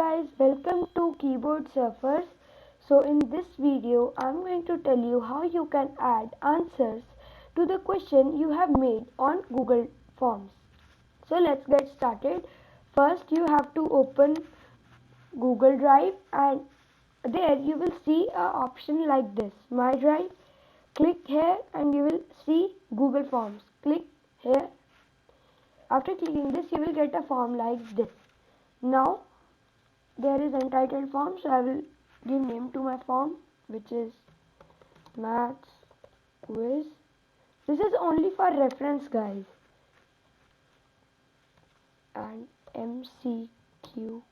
guys, welcome to Keyboard Surfers. So in this video I'm going to tell you how you can add answers to the question you have made on Google Forms. So let's get started. First you have to open Google Drive, and there you will see an option like this, My Drive. Click here and you will see Google Forms. Click here. After clicking this you will get a form like this. Now there is untitled form, so I will give name to my form, which is maths quiz. This is only for reference, guys, and MCQ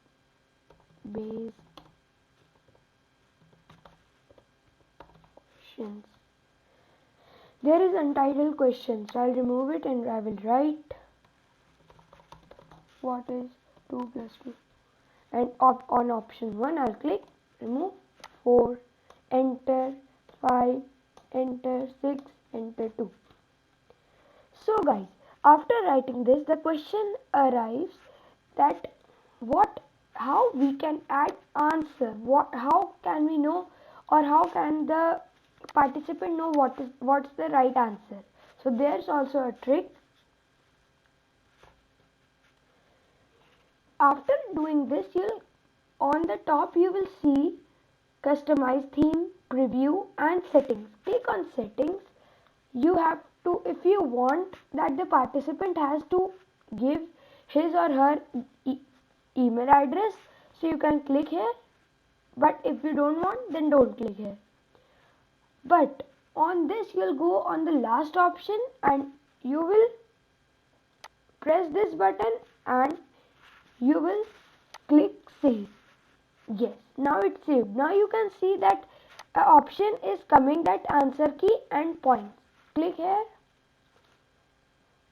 based questions. There is untitled question, so I'll remove it and I will write what is 2 plus 2, and on option 1 I'll click remove 4, enter 5, enter 6, enter 2. So guys, after writing this, the question arrives that how we can add answer, how can we know, or how can the participant know what's the right answer. So there's also a trick. After doing this, on the top you will see customize theme, preview and settings. Click on settings. You have to, if you want that the participant has to give his or her email address, so you can click here, but if you don't want, then don't click here. But on this you'll go on the last option and you will press this button and you will click save. Yes, now it's saved. Now you can see that option is coming, that answer key and points. Click here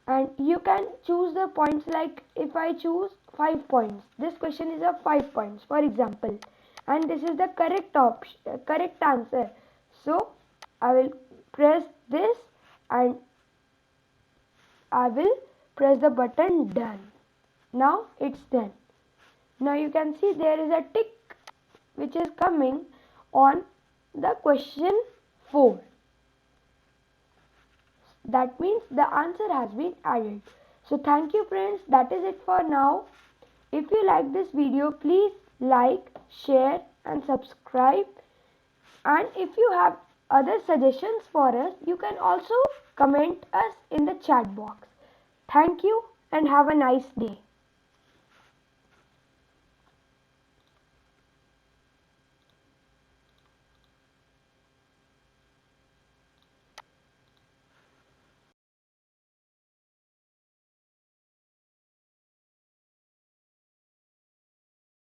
and you can choose the points. Like if I choose 5 points, this question is of 5 points for example, and this is the correct answer. So I will press this and I will press the button done. Now it's done. Now you can see there is a tick which is coming on the question 4. That means the answer has been added. So thank you friends, that is it for now. If you like this video, please like, share and subscribe. And if you have other suggestions for us, you can also comment us in the chat box. Thank you and have a nice day.